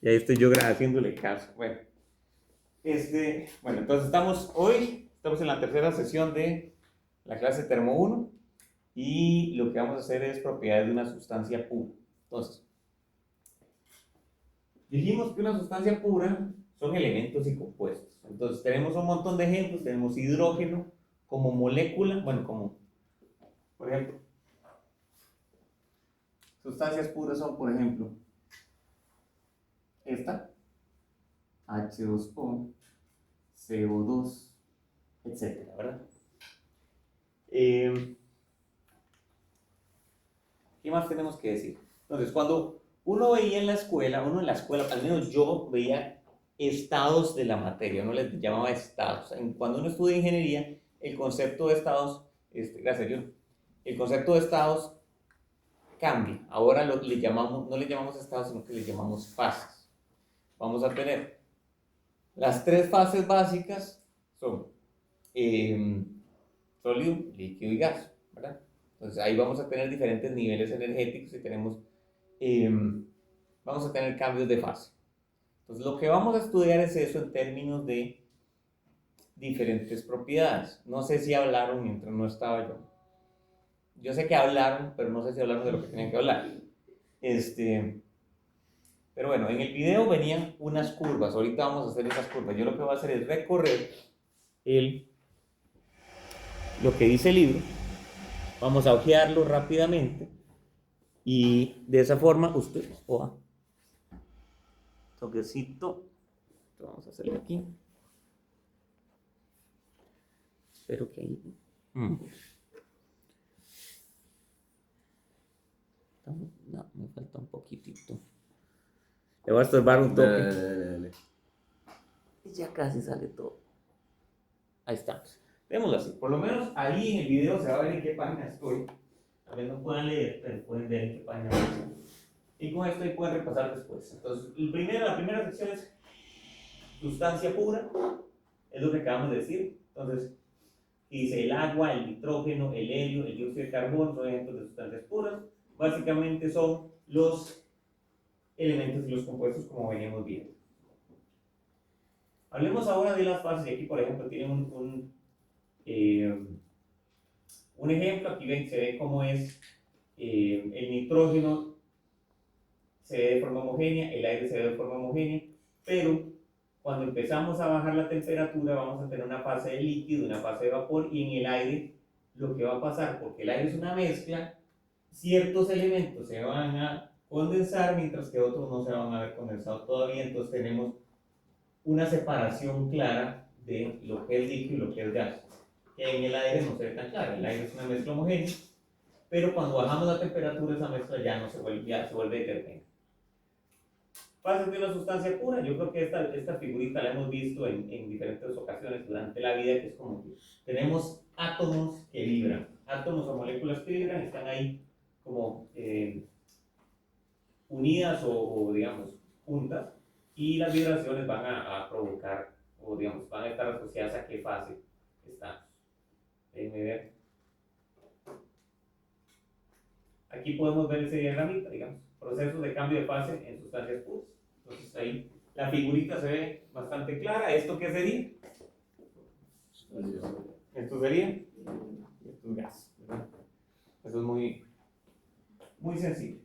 Y ahí estoy yo haciéndole caso. Bueno, entonces estamos en la tercera sesión de la clase Termo 1 y lo que vamos a hacer es propiedades de una sustancia pura. Entonces, dijimos que una sustancia pura son elementos y compuestos. Entonces, tenemos un montón de ejemplos. Tenemos hidrógeno como molécula, por ejemplo, sustancias puras son, por ejemplo, esta, H2O, CO2, etcétera, ¿verdad? ¿Qué más tenemos que decir? Entonces, cuando uno veía en la escuela, al menos yo veía estados de la materia, uno les llamaba estados. Cuando uno estudia ingeniería, el concepto de estados, gracias John, el concepto de estados cambia. Ahora no le llamamos estados, sino que le llamamos fases. Vamos a tener las tres fases básicas, son sólido, líquido y gas, ¿verdad? Entonces ahí vamos a tener diferentes niveles energéticos y vamos a tener cambios de fase. Entonces lo que vamos a estudiar es eso en términos de diferentes propiedades. No sé si hablaron mientras no estaba yo. Yo sé que hablaron, pero no sé si hablaron de lo que tenían que hablar. Pero bueno, en el video venían unas curvas. Ahorita vamos a hacer esas curvas. Yo lo que voy a hacer es recorrer lo que dice el libro. Vamos a ojearlo rápidamente y de esa forma usted, toquecito, vamos a hacerlo aquí. Espero que ahí. No, me falta un poquitito. Le voy a estorbar un toque. Dale. Y ya casi sale todo. Ahí estamos. Démoslo así. Por lo menos ahí en el video se va a ver en qué página estoy. A ver, no puedan leer, pero pueden ver en qué página estoy. Y con esto ahí pueden repasar después. Entonces, la primera sección es sustancia pura. Es lo que acabamos de decir. Entonces, dice el agua, el nitrógeno, el helio, el dióxido de carbono son ejemplos de sustancias puras. Básicamente son los elementos y los compuestos como veníamos viendo. Hablemos ahora de las fases. Y aquí, por ejemplo, tienen un ejemplo. Aquí se ve cómo es el nitrógeno se ve de forma homogénea, el aire se ve de forma homogénea, pero cuando empezamos a bajar la temperatura vamos a tener una fase de líquido, una fase de vapor, y en el aire lo que va a pasar, porque el aire es una mezcla, ciertos elementos se van a condensar mientras que otros no se van a ver condensados todavía. Entonces tenemos una separación clara de lo que es líquido y lo que es gas, que en el aire no se ve tan claro. El aire es una mezcla homogénea, pero cuando bajamos la temperatura esa mezcla ya no se vuelve, ya se vuelve heterogénea. Fases de una sustancia pura. Yo creo que esta figurita la hemos visto en diferentes ocasiones durante la vida, que es como que tenemos átomos que vibran, átomos o moléculas que vibran, están ahí como unidas o digamos juntas, y las vibraciones van a provocar, o digamos, van a estar asociadas a qué fase estamos. Déjenme ver. Aquí podemos ver ese diagramita, digamos, procesos de cambio de fase en sustancias puras. Entonces ahí la figurita se ve bastante clara. ¿Esto qué sería? Esto sería, esto es gas, ¿verdad? Eso es muy, muy sencillo.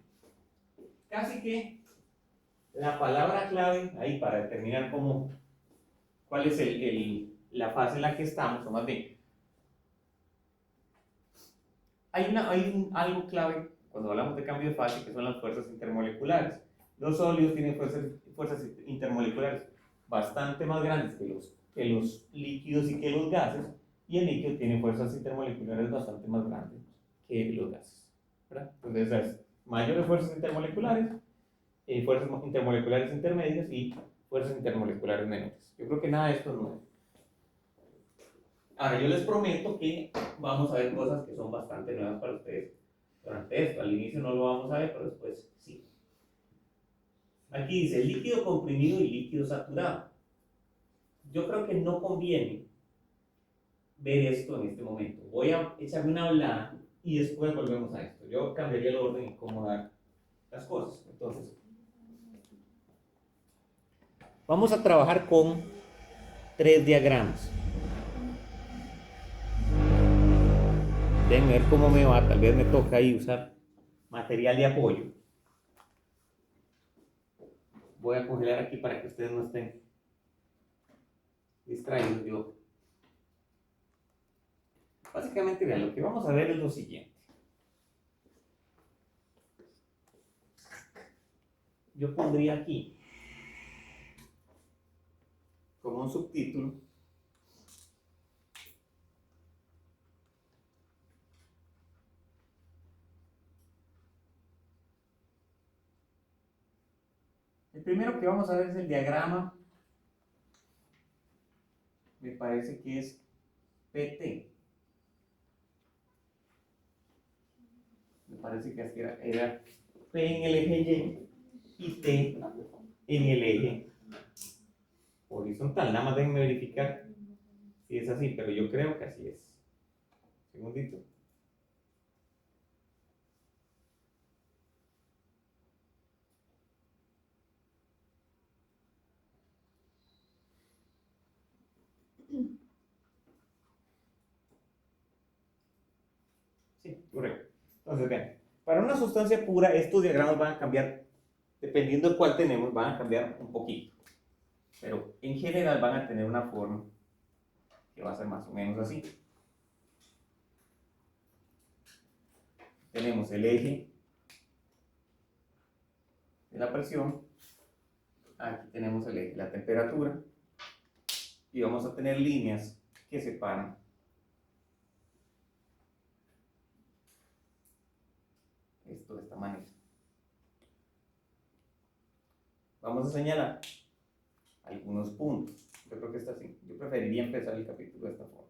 Casi que la palabra clave ahí para determinar cuál es la fase en la que estamos, o más bien, hay algo clave cuando hablamos de cambio de fase, que son las fuerzas intermoleculares. Los sólidos tienen fuerzas intermoleculares bastante más grandes que los líquidos y que los gases, y el líquido tiene fuerzas intermoleculares bastante más grandes que los gases, ¿verdad? Entonces es mayores fuerzas intermoleculares, fuerzas intermoleculares intermedias y fuerzas intermoleculares menores. Yo creo que nada de esto es nuevo. Ahora, yo les prometo que vamos a ver cosas que son bastante nuevas para ustedes durante esto. Al inicio no lo vamos a ver, pero después sí. Aquí dice líquido comprimido y líquido saturado. Yo creo que no conviene ver esto en este momento. Voy a echarme una hablada y después volvemos a esto. Yo cambiaría el orden en cómo dar las cosas. Entonces, Vamos a trabajar con 3 diagramas. Déjenme ver cómo me va, tal vez me toca ahí usar material de apoyo. Voy a congelar aquí para que ustedes no estén distraídos. Yo. Básicamente, vean, lo que vamos a ver es lo siguiente. Yo pondría aquí como un subtítulo el primero que vamos a ver es el diagrama, me parece que es PT. Me parece que así era P en el eje Y T en el eje horizontal. Nada más déjenme verificar si es así, pero yo creo que así es. Un segundito. Sí, correcto. Entonces, vean, para una sustancia pura, estos diagramas van a cambiar, dependiendo de cuál tenemos, van a cambiar un poquito. Pero en general van a tener una forma que va a ser más o menos así. Tenemos el eje de la presión, aquí tenemos el eje de la temperatura, y vamos a tener líneas que separan esto de esta manera. Vamos a señalar algunos puntos. Yo creo que está así. Yo preferiría empezar el capítulo de esta forma.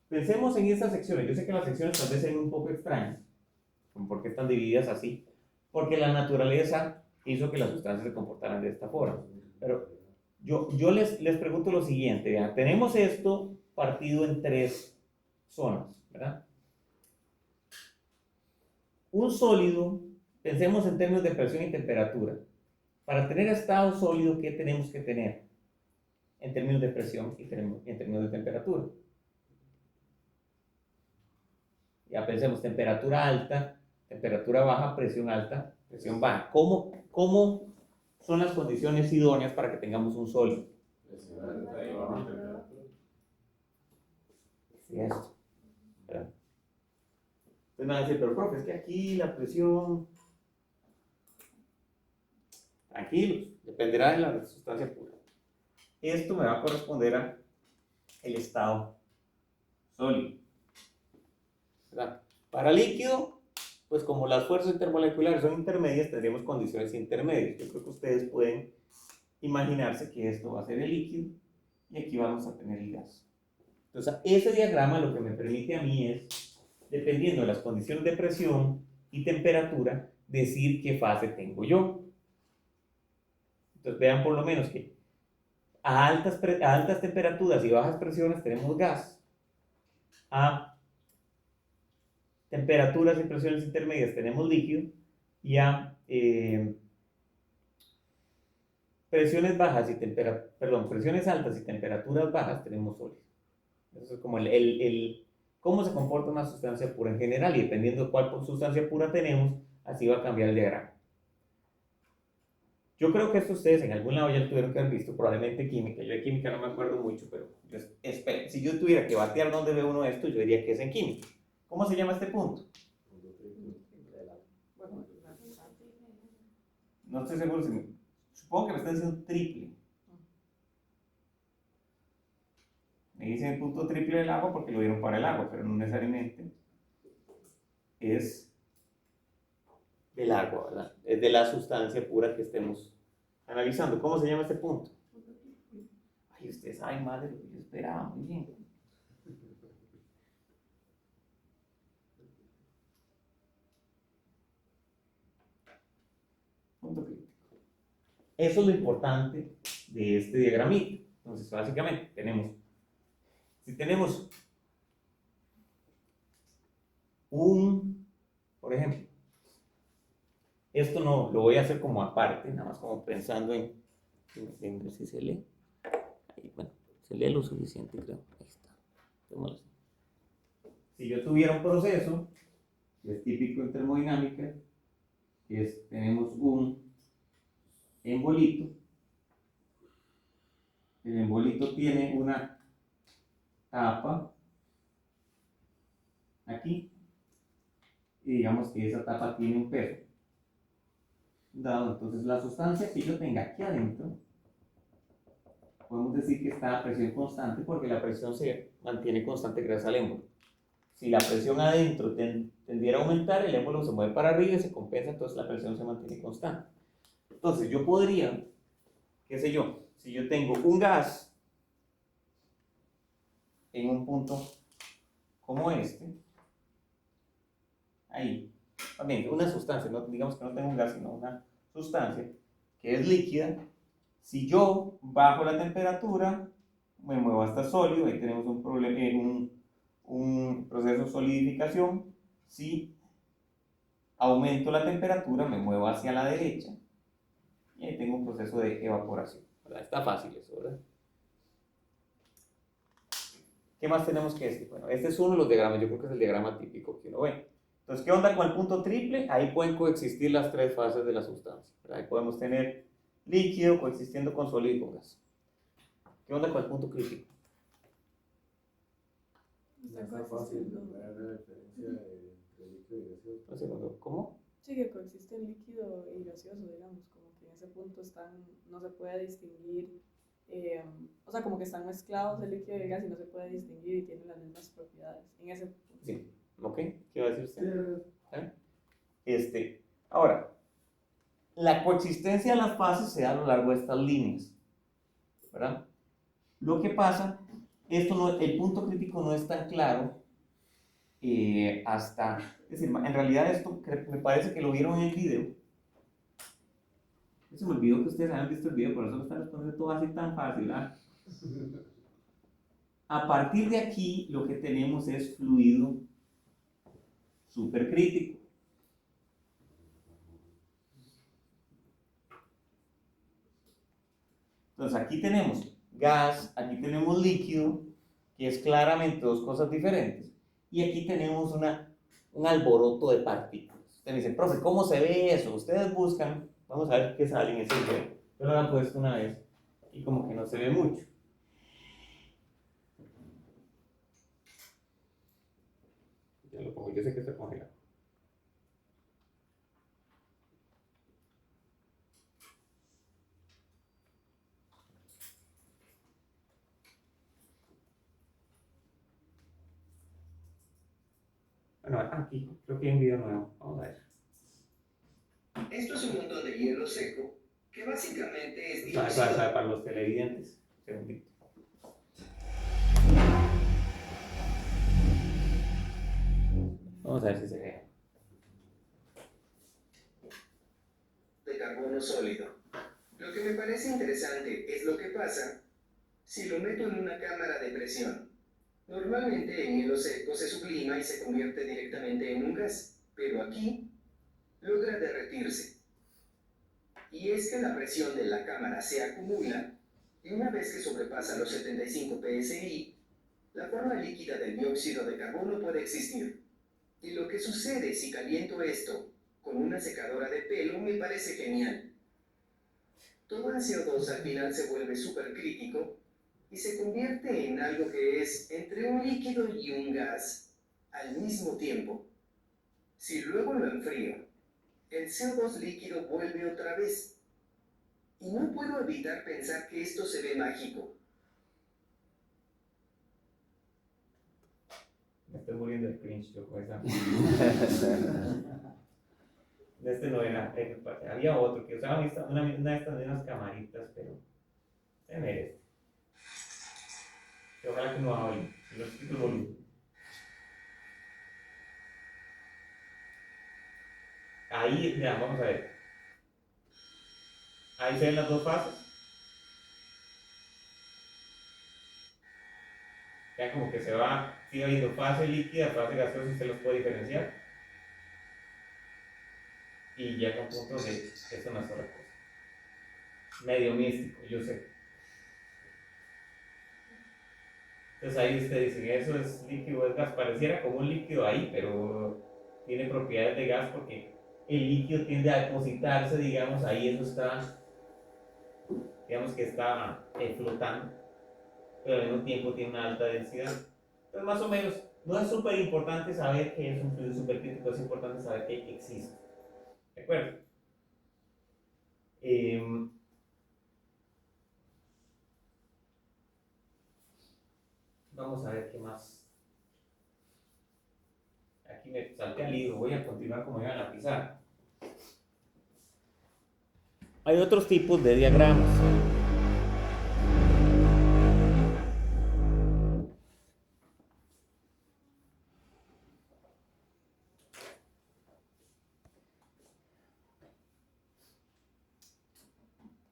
Pensemos en estas secciones. Yo sé que las secciones tal vez sean un poco extrañas, como por qué están divididas así, porque la naturaleza hizo que las sustancias se comportaran de esta forma. Pero yo les pregunto lo siguiente, vean, tenemos esto partido en 3 zonas, ¿verdad? Un sólido, pensemos en términos de presión y temperatura. Para tener estado sólido, ¿qué tenemos que tener? En términos de presión y en términos de temperatura. Ya pensemos, temperatura alta, temperatura baja, presión alta, presión baja. ¿Cómo son las condiciones idóneas para que tengamos un sólido? Sí, esto. ¿Verdad? Entonces me van a decir, pero profe, es que aquí la presión... Tranquilos, dependerá de la sustancia pura. Esto me va a corresponder a el estado sólido, ¿verdad? Para líquido, pues como las fuerzas intermoleculares son intermedias, tendremos condiciones intermedias. Yo creo que ustedes pueden imaginarse que esto va a ser el líquido y aquí vamos a tener el gas. Entonces, ese diagrama lo que me permite a mí es, dependiendo de las condiciones de presión y temperatura, decir qué fase tengo yo. Entonces, vean por lo menos que a altas temperaturas y bajas presiones tenemos gas. A temperaturas y presiones intermedias tenemos líquido. Y a presiones bajas y presiones altas y temperaturas bajas tenemos sólido. Eso es como cómo se comporta una sustancia pura en general, y dependiendo de cuál sustancia pura tenemos, así va a cambiar el diagrama. Yo creo que esto ustedes en algún lado ya lo tuvieron que haber visto, probablemente química. Yo de química no me acuerdo mucho, pero yo espero. Si yo tuviera que batear dónde ve uno esto, yo diría que es en química. ¿Cómo se llama este punto? No estoy seguro si supongo que me están diciendo triple. Me dicen el punto triple del agua porque lo dieron para el agua, pero no necesariamente es del agua, ¿verdad? Es de la sustancia pura que estemos analizando. ¿Cómo se llama este punto? Ay, ustedes saben más de lo que yo esperaba, muy bien. Punto crítico. Eso es lo importante de este diagramita. Entonces, básicamente, si tenemos por ejemplo, Esto no, lo voy a hacer como aparte, nada más como pensando en ver si se lee. Ahí, bueno, se lee lo suficiente, creo. Ahí está. Démoslo así. Si yo tuviera un proceso, que es típico en termodinámica, tenemos un embolito. El embolito tiene una tapa aquí, y digamos que esa tapa tiene un peso dado. Entonces la sustancia que yo tenga aquí adentro, podemos decir que está a presión constante porque la presión se mantiene constante gracias al émbolo. Si la presión adentro tendiera a aumentar, el émbolo se mueve para arriba y se compensa, entonces la presión se mantiene constante. Entonces yo podría, qué sé yo, si yo tengo un gas en un punto como ahí, también una sustancia, no, digamos que no tengo un gas, sino una sustancia que es líquida. Si yo bajo la temperatura, me muevo hasta sólido, ahí tenemos un proceso de solidificación. Si aumento la temperatura, me muevo hacia la derecha y ahí tengo un proceso de evaporación, ¿verdad? Está fácil eso, ¿verdad? ¿Qué más tenemos que decir? Bueno, este es uno de los diagramas, yo creo que es el diagrama típico que uno ve. Entonces, ¿qué onda con el punto triple? Ahí pueden coexistir las tres fases de la sustancia, ¿verdad? Ahí podemos tener líquido coexistiendo con sólido y con gas. ¿Qué onda con el punto crítico? Está fácil ver la diferencia entre líquido y gaseoso. ¿Cómo? Sí, que coexiste el líquido y gaseoso, digamos, como que en ese punto no se puede distinguir, o sea, como que están mezclados el líquido y el gas y no se puede distinguir y tienen las mismas propiedades en ese punto. Sí, ok, ¿qué va a decir usted? Ahora, la coexistencia de las fases se da a lo largo de estas líneas, ¿verdad? Lo que pasa, el punto crítico no es tan claro es decir, en realidad esto me parece que lo vieron en el video. Se me olvidó que ustedes hayan visto el video, por eso me están respondiendo todo así tan fácil, ¿ah? A partir de aquí, lo que tenemos es fluido supercrítico. Entonces aquí tenemos gas, aquí tenemos líquido, que es claramente dos cosas diferentes, y aquí tenemos un alboroto de partículas. Ustedes dicen, profe, ¿cómo se ve eso? Ustedes buscan, vamos a ver qué sale en ese video. Yo lo he puesto una vez y como que no se ve mucho. Ya lo pongo, yo sé que está congelado. Bueno, aquí creo que hay un video nuevo. Vamos a ver. Esto es un montón de hielo seco que básicamente es Para los televidentes. Segundito. Vamos a ver si se ve. De carbono sólido. Lo que me parece interesante es lo que pasa si lo meto en una cámara de presión. Normalmente el hielo seco se sublima y se convierte directamente en un gas, pero aquí logra derretirse. Y es que la presión de la cámara se acumula y una vez que sobrepasa los 75 psi, la forma líquida del dióxido de carbono puede existir. Y lo que sucede si caliento esto con una secadora de pelo me parece genial. Todo el CO2 al final se vuelve supercrítico y se convierte en algo que es entre un líquido y un gas al mismo tiempo. Si luego lo enfrío, el CO2 líquido vuelve otra vez. Y no puedo evitar pensar que esto se ve mágico. Me estoy muriendo de cringe yo con esa. No era, había otro que usaba una de estas mismas camaritas, pero se merece. Que ojalá que no hable, si no explico el volumen. Ahí, ya, vamos a ver. Ahí se ven las dos fases. Ya como que sigue habiendo fase líquida, fase gaseosa y se los puede diferenciar. y llega a un punto de es una sola cosa. Medio místico, yo sé. Entonces ahí ustedes dicen, eso es líquido o es gas. Pareciera como un líquido ahí, pero tiene propiedades de gas porque el líquido tiende a depositarse, digamos, ahí eso está, digamos que está flotando, pero al mismo tiempo tiene una alta densidad. Entonces más o menos, no es súper importante saber que es un fluido supercrítico, es importante saber que existe. ¿De acuerdo? Vamos a ver qué más. Aquí me salté al libro, voy a continuar como iba en la pizarra. Hay otros tipos de diagramas.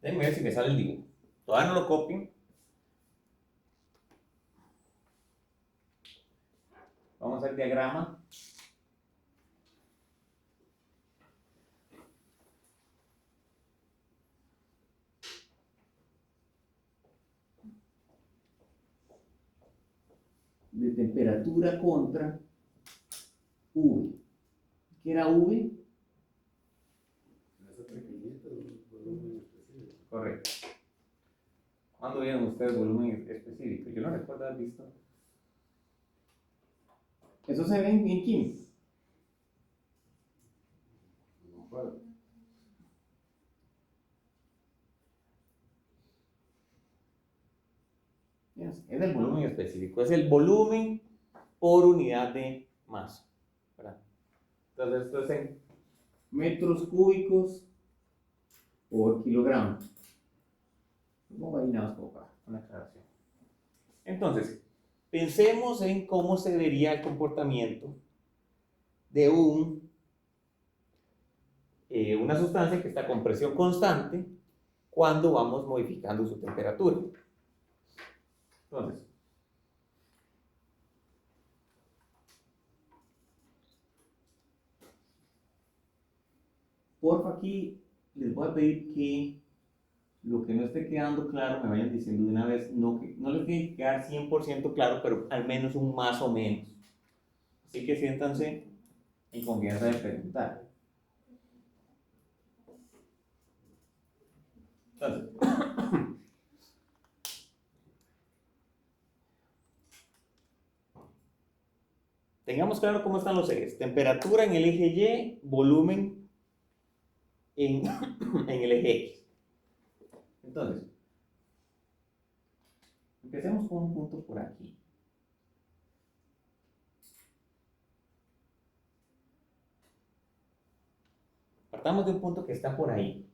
Déjenme ver si me sale el dibujo. Todavía no lo copien. Vamos al diagrama. De temperatura contra V. ¿Qué era V? Ese pequeñito, un volumen específico. Correcto. ¿Cuándo vieron ustedes volumen específico? Yo no recuerdo haber visto. Eso se ve en química. No, ¿cuál? Es el volumen específico, es el volumen por unidad de masa, ¿verdad? Entonces esto es en metros cúbicos por kilogramo. Pongo ahí nada más como para una aclaración. Entonces, pensemos en cómo se vería el comportamiento de una sustancia que está con presión constante cuando vamos modificando su temperatura. Entonces, porfa, aquí les voy a pedir que lo que no esté quedando claro me vayan diciendo de una vez, no les tiene que quedar 100% claro, pero al menos un más o menos. Así que siéntanse en confianza de preguntar. Entonces, tengamos claro cómo están los ejes. Temperatura en el eje Y, volumen en el eje X. Entonces, empecemos con un punto por aquí. Partamos de un punto que está por ahí.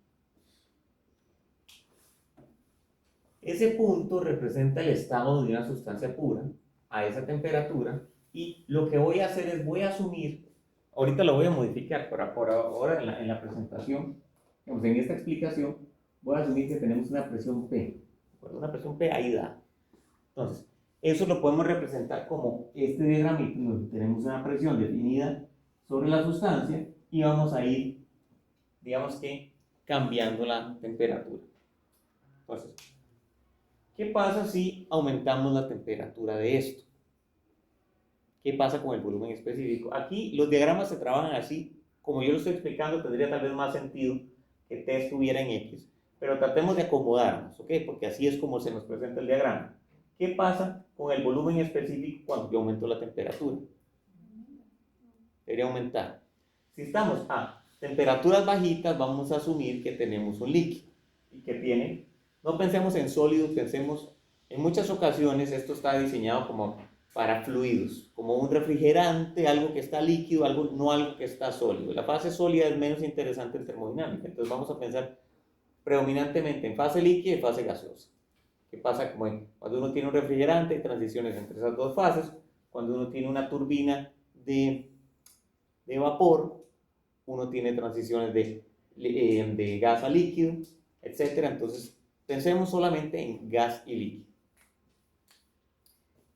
Ese punto representa el estado de una sustancia pura a esa temperatura y lo que voy a hacer es voy a asumir, ahorita lo voy a modificar, pero por ahora en la presentación, digamos, en esta explicación, voy a asumir que tenemos una presión P. Una presión P ahí da. Entonces, eso lo podemos representar como este diagramito, donde tenemos una presión definida sobre la sustancia y vamos a ir, digamos que, cambiando la temperatura. Entonces, ¿qué pasa si aumentamos la temperatura de esto? ¿Qué pasa con el volumen específico? Aquí los diagramas se trabajan así, como yo lo estoy explicando, tendría tal vez más sentido que T estuviera en X, pero tratemos de acomodarnos, ¿ok? Porque así es como se nos presenta el diagrama. ¿Qué pasa con el volumen específico cuando yo aumento la temperatura? Debería aumentar. Si estamos a temperaturas bajitas, vamos a asumir que tenemos un líquido y que tiene, no pensemos en sólidos, pensemos, en muchas ocasiones esto está diseñado como para fluidos, como un refrigerante, algo que está líquido, no algo que está sólido. La fase sólida es menos interesante en termodinámica, entonces vamos a pensar predominantemente en fase líquida y fase gaseosa. ¿Qué pasa? Cuando uno tiene un refrigerante, hay transiciones entre esas dos fases. Cuando uno tiene una turbina de vapor, uno tiene transiciones de gas a líquido, etc. Entonces, pensemos solamente en gas y líquido.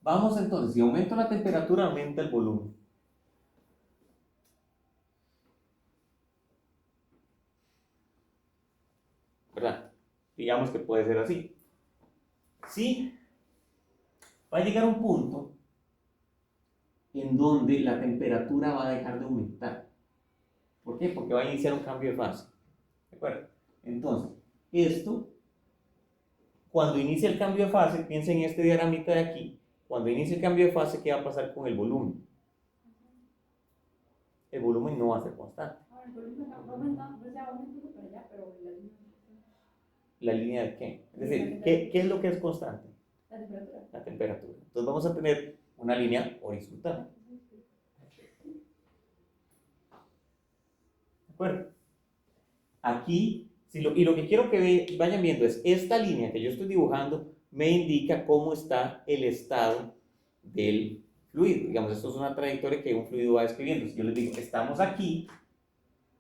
Vamos entonces, si aumento la temperatura, aumenta el volumen. ¿verdad? Digamos que puede ser así. Sí, va a llegar un punto en donde la temperatura va a dejar de aumentar. ¿Por qué? Porque va a iniciar un cambio de fase. ¿De acuerdo? Entonces, esto, cuando inicia el cambio de fase, piensen en este diagramita de aquí, cuando inicia el cambio de fase, ¿qué va a pasar con el volumen? El volumen no va a ser constante. Ahora, el volumen va aumentando, pues ya va aumentando para allá, pero la línea. ¿La línea de qué? Es decir, ¿qué es lo que es constante? La temperatura. La temperatura. Entonces vamos a tener una línea horizontal. ¿De acuerdo? Aquí, y lo que quiero que vayan viendo es esta línea que yo estoy dibujando me indica cómo está el estado del fluido. Digamos, esto es una trayectoria que un fluido va describiendo. Si yo les digo, estamos aquí,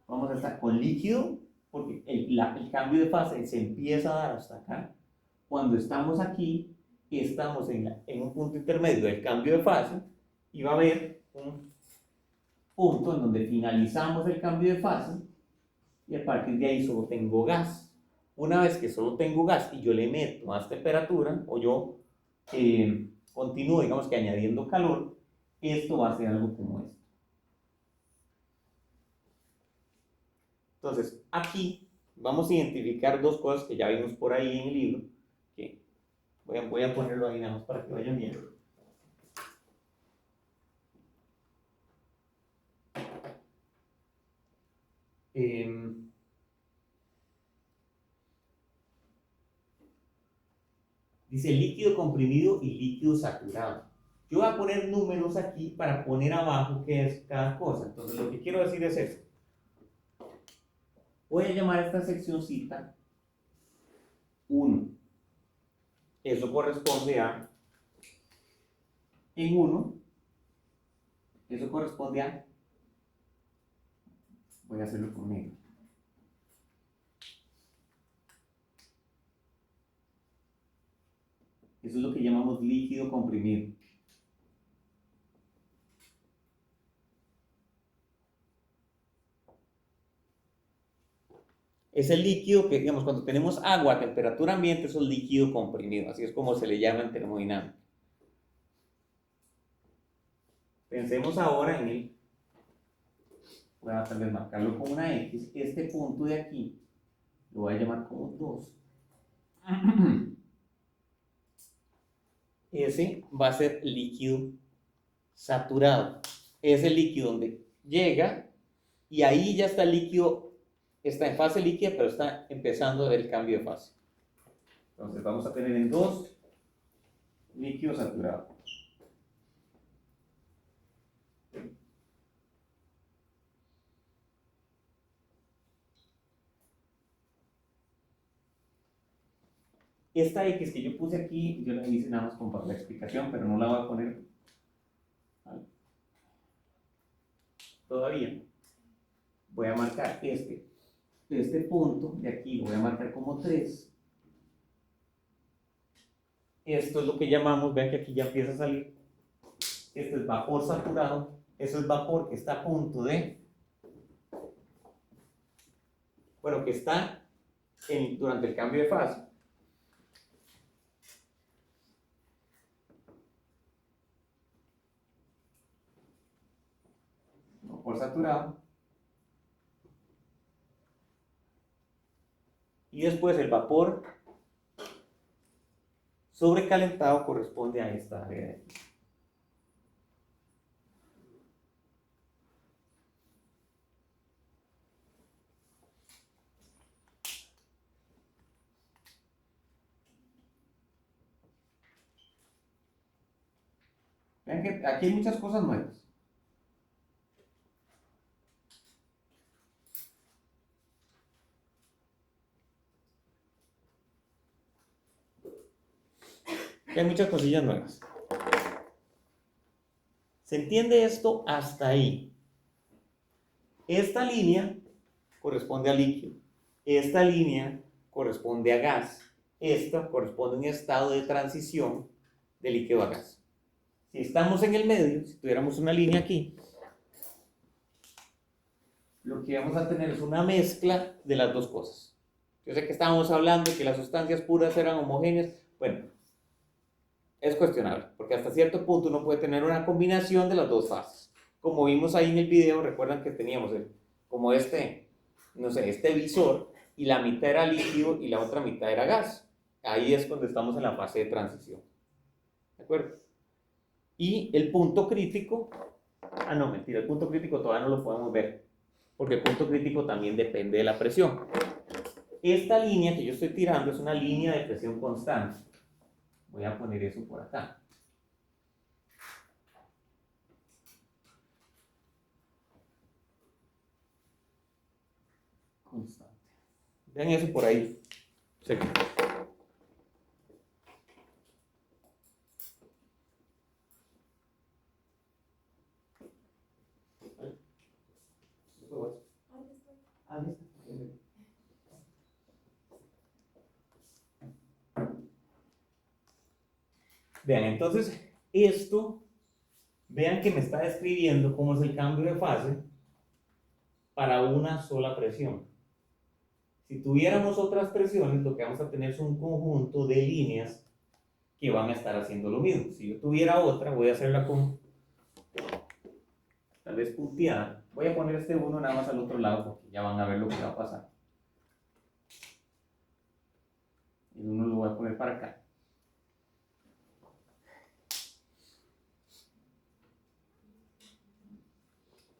vamos a estar con líquido, porque el cambio de fase se empieza a dar hasta acá. Cuando estamos aquí, estamos en un punto intermedio del cambio de fase y va a haber un punto en donde finalizamos el cambio de fase y a partir de ahí solo tengo gas. Una vez que solo tengo gas y yo le meto más temperatura o yo continúo, digamos que añadiendo calor, esto va a ser algo como esto. Entonces, aquí vamos a identificar dos cosas que ya vimos por ahí en el libro, que voy a ponerlo ahí nada más para que vayan viendo. Dice líquido comprimido y líquido saturado. Yo voy a poner números aquí para poner abajo qué es cada cosa. Entonces, lo que quiero decir es esto. Voy a llamar a esta seccioncita 1. Eso corresponde a, en 1, eso corresponde a, voy a hacerlo con negro. Eso es lo que llamamos líquido comprimido. Es el líquido que, digamos, cuando tenemos agua a temperatura ambiente, eso es líquido comprimido. Así es como se le llama en termodinámica. Pensemos ahora en el, voy a tal vez marcarlo con una X, este punto de aquí, lo voy a llamar como 2. Ese va a ser líquido saturado. Es el líquido donde llega y ahí ya está el líquido. Está en fase líquida, pero está empezando el cambio de fase. Entonces vamos a tener en 2 líquido saturado. Esta X que yo puse aquí, yo la hice nada más como para la explicación, pero no la voy a poner todavía. Voy a marcar este punto de aquí, lo voy a marcar como 3. Esto es lo que llamamos, vean que aquí ya empieza a salir. Este es vapor saturado, eso es vapor que está a punto de, bueno, que está durante el cambio de fase. Vapor saturado. Y después el vapor sobrecalentado corresponde a esta área de aquí. Vean que aquí hay muchas cosas nuevas. Hay muchas cosillas nuevas. ¿Se entiende esto hasta ahí? Esta línea corresponde a líquido. Esta línea corresponde a gas. Esta corresponde a un estado de transición de líquido a gas. Si estamos en el medio, si tuviéramos una línea aquí, lo que vamos a tener es una mezcla de las dos cosas. Yo sé que estábamos hablando de que las sustancias puras eran homogéneas. Bueno, es cuestionable, porque hasta cierto punto uno puede tener una combinación de las dos fases. Como vimos ahí en el video, recuerdan que teníamos como no sé, este visor, y la mitad era líquido y la otra mitad era gas. Ahí es cuando estamos en la fase de transición. ¿De acuerdo? Y el punto crítico, no, mentira, el punto crítico todavía no lo podemos ver, porque el punto crítico también depende de la presión. Esta línea que yo estoy tirando es una línea de presión constante. Voy a poner eso por acá. Constante. Vean eso por ahí. Sí. Vean, entonces, vean que me está describiendo cómo es el cambio de fase para una sola presión. Si tuviéramos otras presiones, lo que vamos a tener es un conjunto de líneas que van a estar haciendo lo mismo. Si yo tuviera otra, voy a hacerla con, tal vez punteada. Voy a poner este uno nada más al otro lado porque ya van a ver lo que va a pasar. El uno lo voy a poner para acá.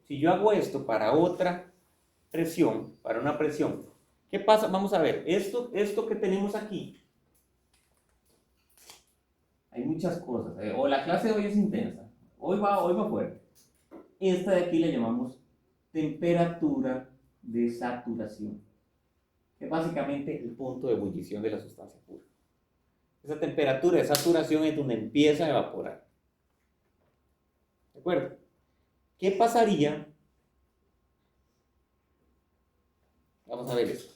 Si yo hago esto para otra presión, para una presión, ¿qué pasa? Vamos a ver, esto que tenemos aquí, hay muchas cosas, o la clase de hoy es intensa, hoy va fuerte. Esta de aquí la llamamos temperatura de saturación, que es básicamente el punto de ebullición de la sustancia pura. Esa temperatura de saturación es donde empieza a evaporar. ¿De acuerdo? ¿Qué pasaría? Vamos a ver esto.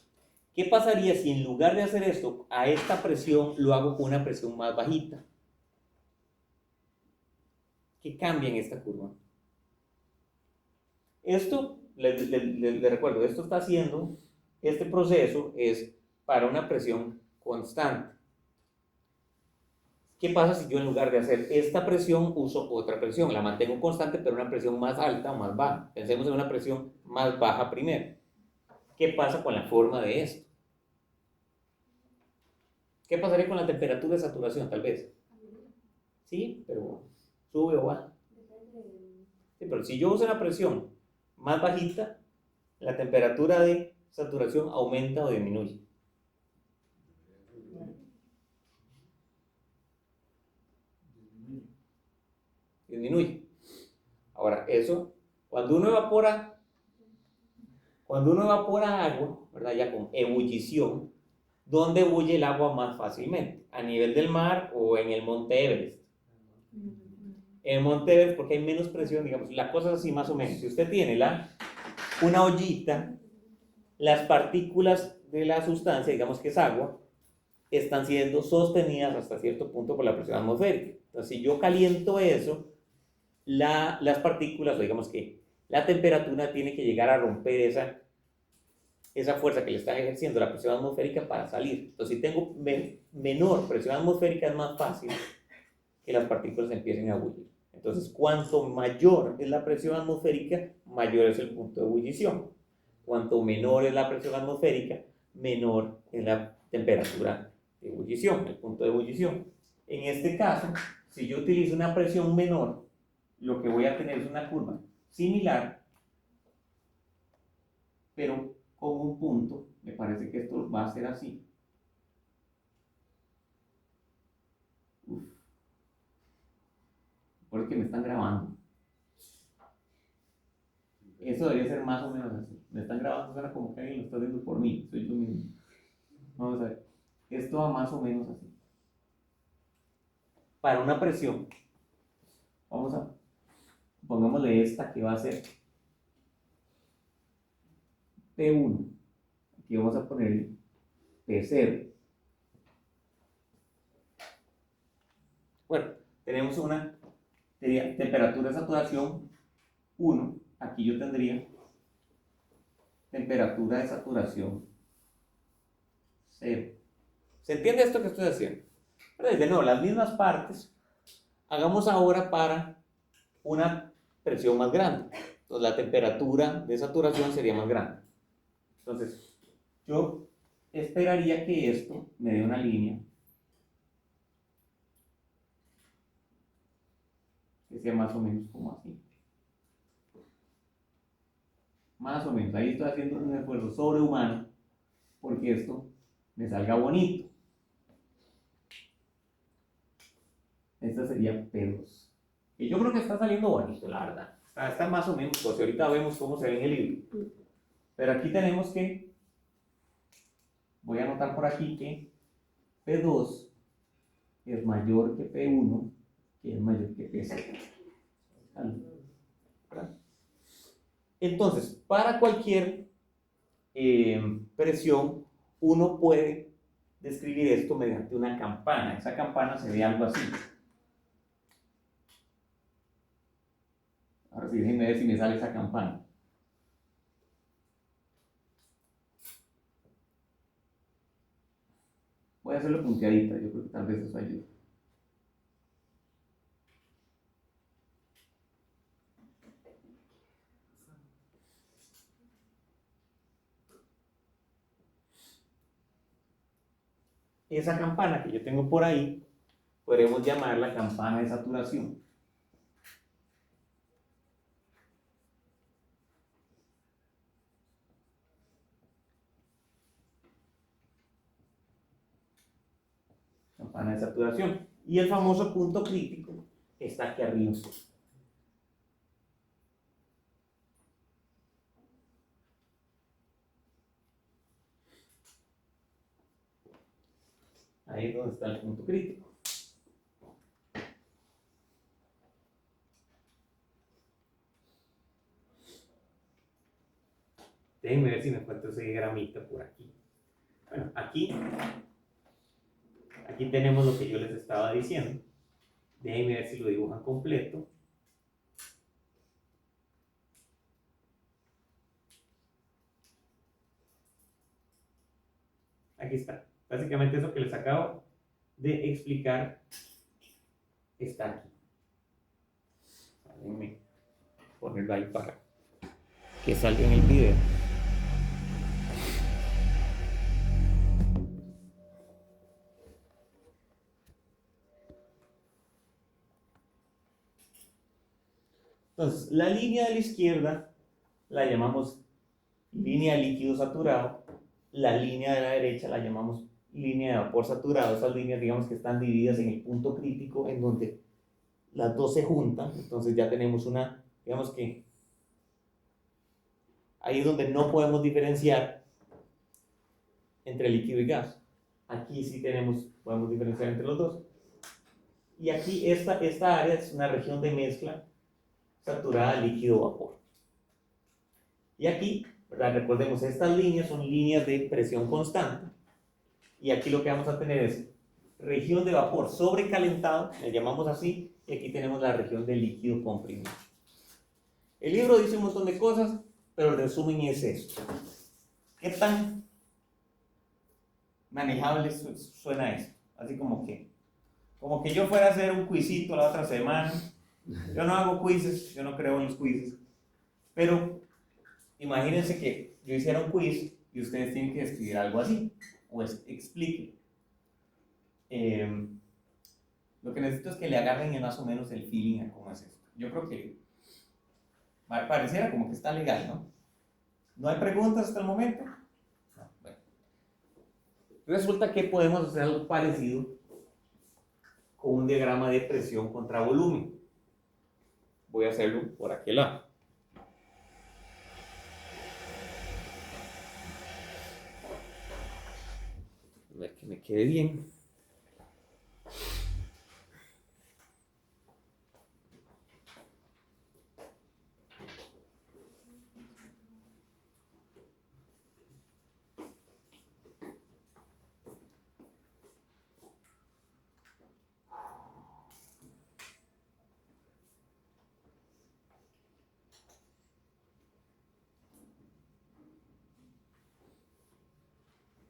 ¿Qué pasaría si en lugar de hacer esto a esta presión lo hago con una presión más bajita? ¿Qué cambia en esta curva? Esto, les recuerdo, esto está haciendo, este proceso es para una presión constante. ¿Qué pasa si yo en lugar de hacer esta presión uso otra presión? La mantengo constante, pero una presión más alta o más baja. Pensemos en una presión más baja primero. ¿Qué pasa con la forma de esto? ¿Qué pasaría con la temperatura de saturación, tal vez? Sí, pero sube o baja. Sí, pero si yo uso una presión más bajita, la temperatura de saturación aumenta o disminuye. Disminuye. Ahora, eso, cuando uno evapora agua, ¿verdad? Ya con ebullición, ¿dónde ebulle el agua más fácilmente? ¿A nivel del mar o en el monte Everest? En el monte Everest, porque hay menos presión, digamos, la cosa es así más o menos. Si usted tiene una ollita, las partículas de la sustancia, digamos que es agua, están siendo sostenidas hasta cierto punto por la presión atmosférica. Entonces, si yo caliento eso, las partículas, o digamos que la temperatura tiene que llegar a romper esa fuerza que le está ejerciendo la presión atmosférica para salir. Entonces, si tengo menor presión atmosférica, es más fácil que las partículas empiecen a ebullir. Entonces, cuanto mayor es la presión atmosférica, mayor es el punto de ebullición. Cuanto menor es la presión atmosférica, menor es la temperatura de ebullición, el punto de ebullición. En este caso, si yo utilizo una presión menor, lo que voy a tener es una curva similar, pero con un punto. Me parece que esto va a ser así. Porque me están grabando. Eso debería ser más o menos así. Me están grabando, suena como que alguien lo está viendo por mí. Soy yo mismo. Vamos a ver. Esto va más o menos así. Para una presión, pongámosle esta que va a ser P1. Aquí vamos a poner P0. Bueno, tenemos una temperatura de saturación 1. Aquí yo tendría temperatura de saturación 0. ¿Se entiende esto que estoy haciendo? Entonces, de nuevo, las mismas partes, hagamos ahora para una presión más grande. Entonces, la temperatura de saturación sería más grande. Entonces, yo esperaría que esto me dé una línea que sea más o menos como así. Más o menos, ahí estoy haciendo un esfuerzo sobrehumano porque esto me salga bonito. Esta sería P2. Y yo creo que está saliendo bonito, la verdad. Está más o menos, pues ahorita vemos cómo se ve en el libro. Pero aquí tenemos que, voy a anotar por aquí que P2 es mayor que P1, que es mayor que P0. Entonces, para cualquier presión, uno puede describir esto mediante una campana. Esa campana se ve algo así. Ahora sí, déjenme ver si me sale esa campana. Voy a hacerlo punteadita, yo creo que tal vez eso ayude. Esa campana que yo tengo por ahí, podremos llamarla campana de saturación. Campana de saturación. Y el famoso punto crítico está aquí arriba. Ahí es donde está el punto crítico. Déjenme ver si me encuentro ese diagramita por aquí. Bueno, aquí tenemos lo que yo les estaba diciendo. Déjenme ver si lo dibujan completo. Aquí está. Básicamente eso que les acabo de explicar está aquí. Déjenme ponerlo ahí para que salga en el video. Entonces, la línea de la izquierda la llamamos línea de líquido saturado, la línea de la derecha la llamamos línea de vapor saturado. Esas líneas, digamos que están divididas en el punto crítico en donde las dos se juntan, entonces ya tenemos una, digamos que ahí es donde no podemos diferenciar entre líquido y gas. Aquí sí podemos diferenciar entre los dos. Y aquí esta área es una región de mezcla saturada líquido-vapor. Y aquí, ¿verdad? Recordemos, estas líneas son líneas de presión constante. Y aquí lo que vamos a tener es región de vapor sobrecalentado, le llamamos así, y aquí tenemos la región de líquido comprimido. El libro dice un montón de cosas, pero el resumen es esto. ¿Qué tan manejable suena esto? Así como que yo fuera a hacer un quizito la otra semana. Yo no hago quizzes, yo no creo en los quizzes, pero imagínense que yo hiciera un quiz y ustedes tienen que escribir algo así, o expliquen. Lo que necesito es que le agarren más o menos el feeling a cómo es esto. Yo creo que pareciera como que está legal, ¿no? ¿No hay preguntas hasta el momento? No, bueno. Resulta que podemos hacer algo parecido con un diagrama de presión contra volumen. Voy a hacerlo por aquel lado. A ver que me quede bien.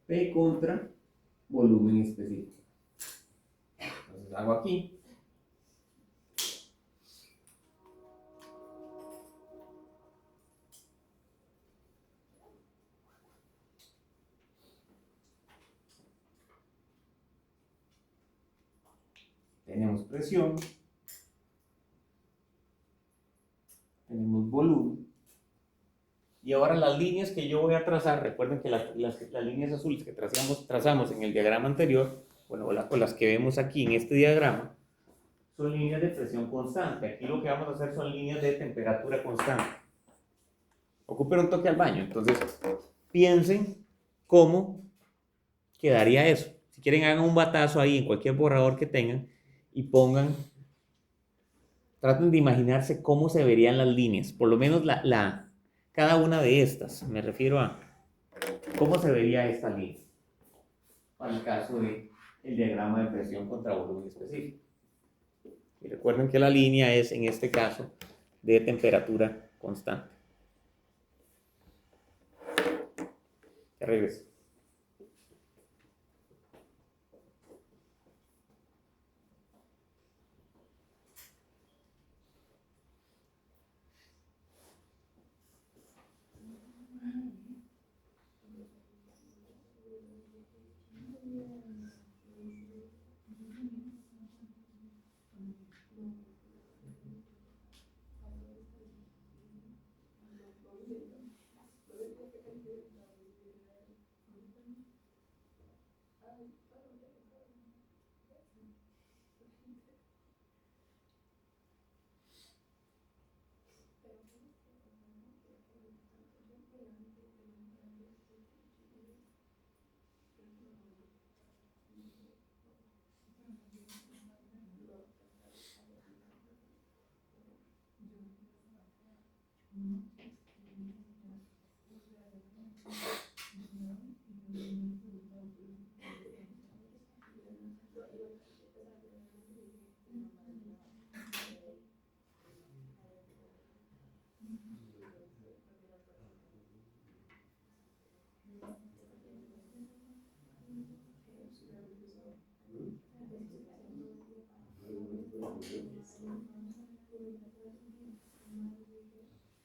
P contra volumen específico. Entonces hago aquí. Tenemos presión, tenemos volumen, y ahora las líneas que yo voy a trazar, recuerden que las líneas azules que trazamos en el diagrama anterior, bueno, o las que vemos aquí en este diagrama, son líneas de presión constante. Aquí lo que vamos a hacer son líneas de temperatura constante. Ocupen un toque al baño, entonces piensen cómo quedaría eso. Si quieren, hagan un batazo ahí en cualquier borrador que tengan y traten de imaginarse cómo se verían las líneas, por lo menos cada una de estas. Me refiero a cómo se vería esta línea para el caso del diagrama de presión contra volumen específico. Y recuerden que la línea es, en este caso, de temperatura constante. Ya regreso.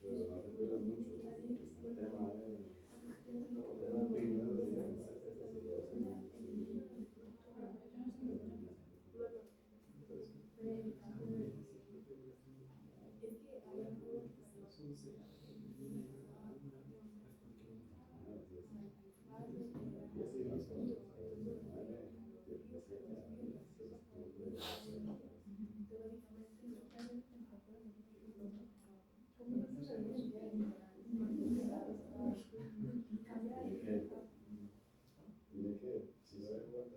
Pero no recuerdo mucho el tema de primero de Dile que si va a aguantar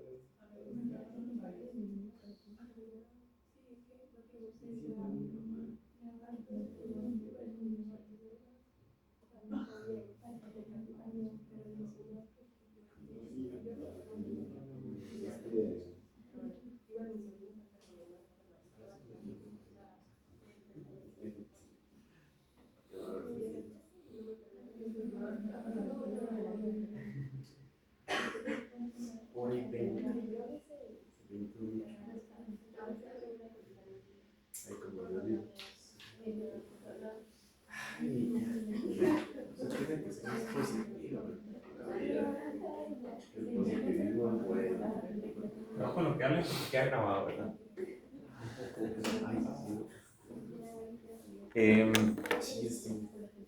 No coloquiarle porque queda grabado, ¿verdad?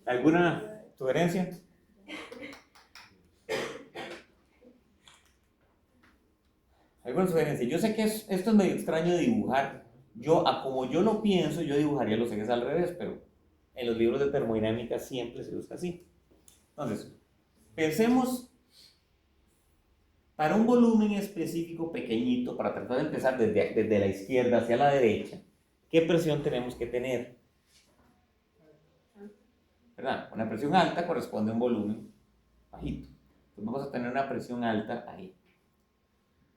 ¿Alguna sugerencia? ¿Alguna sugerencia? Yo sé que esto es medio extraño de dibujar. Como yo lo pienso, yo dibujaría los ejes al revés, pero en los libros de termodinámica siempre se usa así. Entonces, pensemos para un volumen específico pequeñito, para tratar de empezar desde la izquierda hacia la derecha, ¿qué presión tenemos que tener? ¿Verdad? Una presión alta corresponde a un volumen bajito. Entonces vamos a tener una presión alta ahí.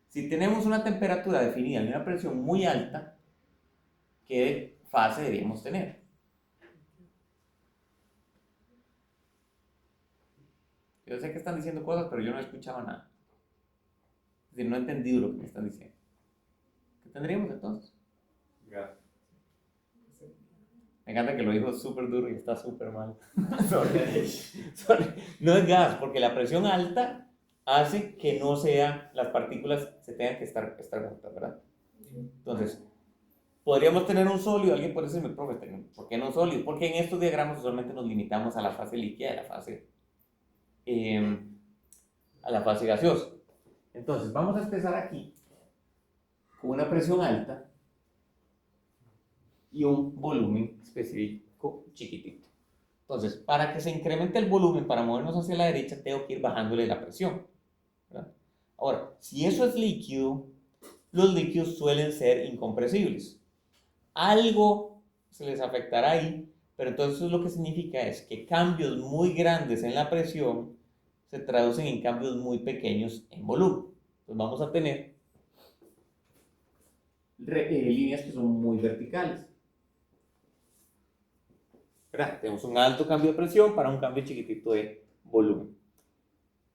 Si tenemos una temperatura definida y una presión muy alta, ¿qué fase deberíamos tener? Yo sé que están diciendo cosas, pero yo no escuchaba nada. Es decir, no he entendido lo que me están diciendo. ¿Qué tendríamos entonces? Gas. Me encanta que lo dijo súper duro y está súper mal. Sorry. No es gas, porque la presión alta hace que no sea, las partículas se tengan que estar juntas, ¿verdad? Entonces, podríamos tener un sólido. Alguien puede decirme, profe, ¿por qué no un sólido? Porque en estos diagramas usualmente nos limitamos a la fase líquida y a la fase gaseosa. Entonces, vamos a empezar aquí con una presión alta y un volumen específico chiquitito. Entonces, para que se incremente el volumen, para movernos hacia la derecha, tengo que ir bajándole la presión, ¿verdad? Ahora, si eso es líquido, los líquidos suelen ser incompresibles. Algo se les afectará ahí, pero entonces eso lo que significa es que cambios muy grandes en la presión se traducen en cambios muy pequeños en volumen. Entonces vamos a tener líneas que son muy verticales, ¿verdad? Tenemos un alto cambio de presión para un cambio chiquitito de volumen.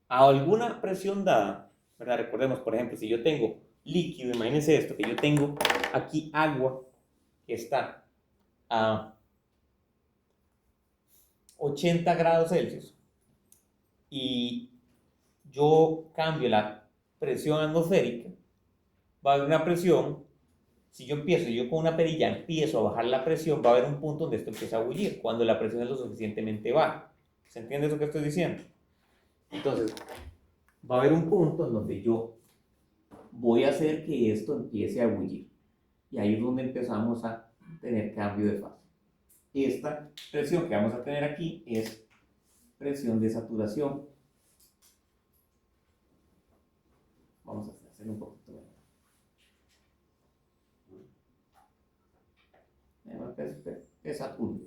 A alguna presión dada, ¿verdad? Recordemos, por ejemplo, si yo tengo líquido, imagínense esto, que yo tengo aquí agua que está a 80 grados Celsius y yo cambio la presión atmosférica, va a haber una presión. Si yo con una perilla empiezo a bajar la presión, va a haber un punto donde esto empieza a bullir, cuando la presión es lo suficientemente baja. ¿Se entiende eso que estoy diciendo? Entonces, va a haber un punto en donde yo voy a hacer que esto empiece a bullir. Y ahí es donde empezamos a tener cambio de fase. Esta presión que vamos a tener aquí es presión de saturación. Vamos a hacer un poquito de... Esa 1.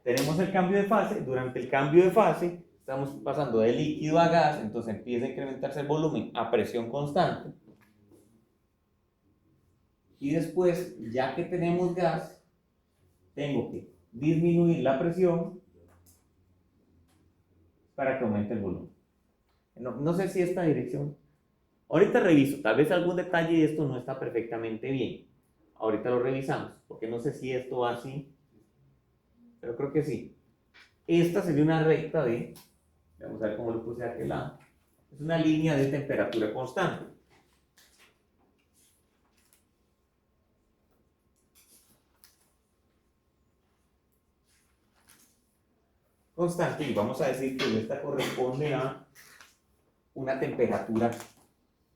Tenemos el cambio de fase. Durante el cambio de fase estamos pasando de líquido a gas, entonces empieza a incrementarse el volumen a presión constante. Y después, ya que tenemos gas, tengo que disminuir la presión para que aumente el volumen. No sé si esta dirección... Ahorita reviso, tal vez algún detalle de esto no está perfectamente bien. Ahorita lo revisamos, porque no sé si esto va así, pero creo que sí. Esta sería una recta de, vamos a ver cómo lo puse de aquel lado, es una línea de temperatura constante. Constante, y vamos a decir que esta corresponde a una temperatura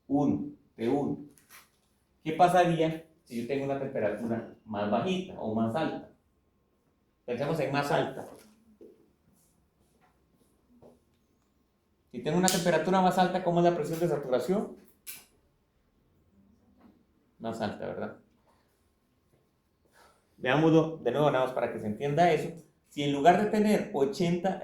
1, T1. ¿Qué pasaría si yo tengo una temperatura más bajita o más alta? Pensemos en más alta. Si tengo una temperatura más alta, ¿cómo es la presión de saturación? Más alta, ¿verdad? Veámoslo de nuevo, nada más para que se entienda eso. Si en lugar de tener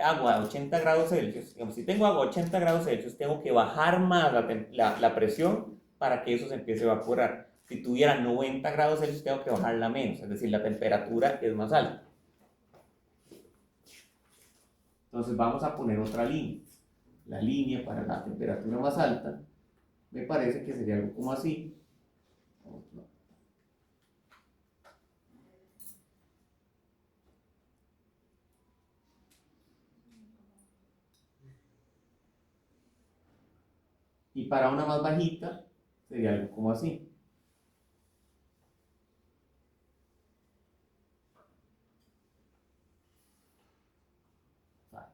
agua a 80 grados Celsius, digamos, si tengo agua a 80 grados Celsius, tengo que bajar más la presión para que eso se empiece a evaporar. Si tuviera 90 grados Celsius, tengo que bajarla menos, es decir, la temperatura es más alta. Entonces vamos a poner otra línea. La línea para la temperatura más alta me parece que sería algo como así. Y para una más bajita sería algo como así.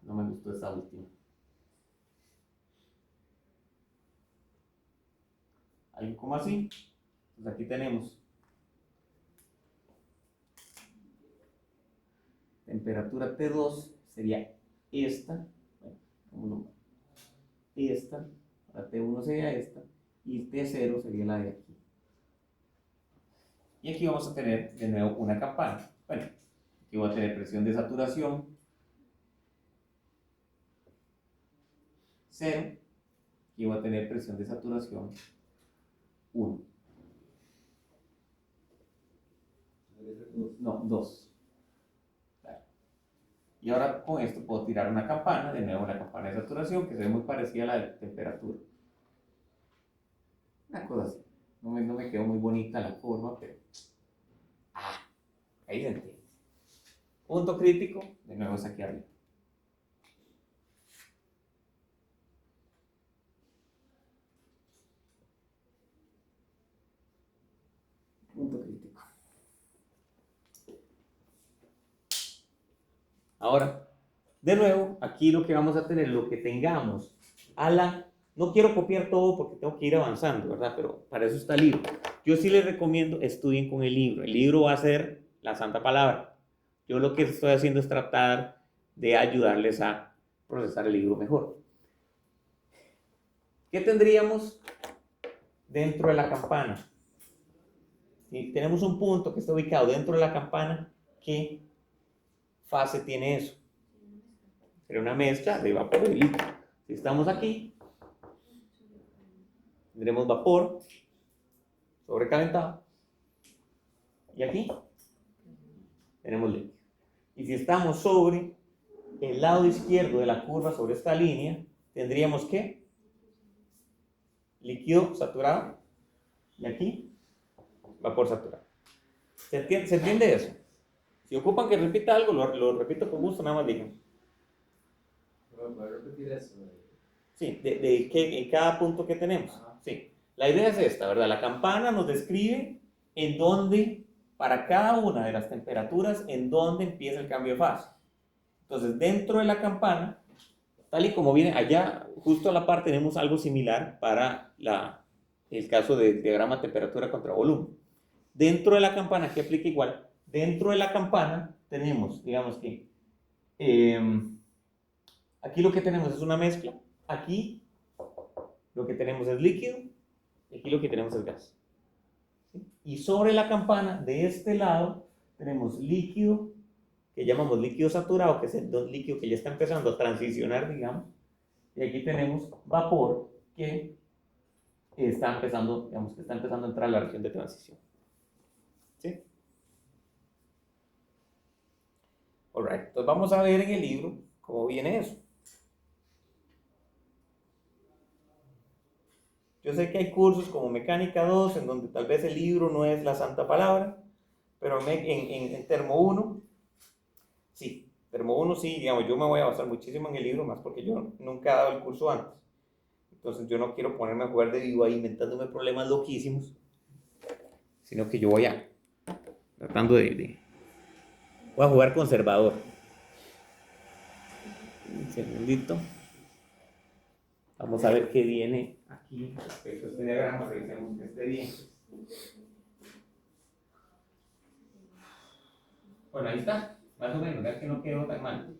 No me gustó esa última. Algo como así. Pues aquí tenemos temperatura T2 sería esta. Bueno, esta. La T1 sería esta. Y T0 sería la de aquí. Y aquí vamos a tener de nuevo una campana. Bueno, aquí voy a tener presión de saturación 0. Aquí voy a tener presión de saturación 1. No, 2. Claro. Y ahora con esto puedo tirar una campana, de nuevo una campana de saturación que se ve muy parecida a la de temperatura. Una cosa así. No me quedó muy bonita la forma, pero ahí se entiende. Punto crítico, de nuevo es aquí arriba. Punto crítico. Ahora, de nuevo, aquí lo que vamos a tener, lo que tengamos no quiero copiar todo porque tengo que ir avanzando, ¿verdad? Pero para eso está el libro. Yo sí les recomiendo, estudien con el libro. El libro va a ser la santa palabra. Yo lo que estoy haciendo es tratar de ayudarles a procesar el libro mejor. ¿Qué tendríamos dentro de la campana? Si tenemos un punto que está ubicado dentro de la campana, ¿qué fase tiene eso? Sería una mezcla de vapor y líquido. Si estamos aquí, tendremos vapor sobrecalentado. Y aquí tenemos líquido. Y si estamos sobre el lado izquierdo de la curva, sobre esta línea, tendríamos ¿qué? Líquido saturado. Y aquí, vapor saturado. ¿Se entiende eso? Si ocupan que repita algo, lo repito con gusto, nada más digan. ¿Puedo repetir eso? Sí, en cada punto que tenemos. Sí. La idea es esta, ¿verdad? La campana nos describe en dónde, para cada una de las temperaturas, en dónde empieza el cambio de fase. Entonces, dentro de la campana, tal y como viene allá, justo a la par tenemos algo similar para el caso del diagrama temperatura contra volumen. Dentro de la campana, que aplica igual, dentro de la campana tenemos, digamos que, aquí lo que tenemos es una mezcla, aquí lo que tenemos es líquido, y aquí lo que tenemos es gas. ¿Sí? Y sobre la campana, de este lado, tenemos líquido, que llamamos líquido saturado, que es el líquido que ya está empezando a transicionar, digamos, y aquí tenemos vapor, que está empezando, digamos, que está empezando a entrar a la región de transición. ¿Sí? Alright, entonces vamos a ver en el libro cómo viene eso. Yo sé que hay cursos como Mecánica 2, en donde tal vez el libro no es la santa palabra, pero en Termo 1, sí. Termo 1 sí, digamos, yo me voy a basar muchísimo en el libro, más porque yo nunca he dado el curso antes. Entonces yo no quiero ponerme a jugar de vivo ahí inventándome problemas loquísimos, sino que yo voy a tratando voy a jugar conservador. Un segundito. Vamos a ver qué viene aquí respecto a este diagrama, revisemos que esté bien. Bueno, ahí está, más o menos, vean que no quedó tan mal.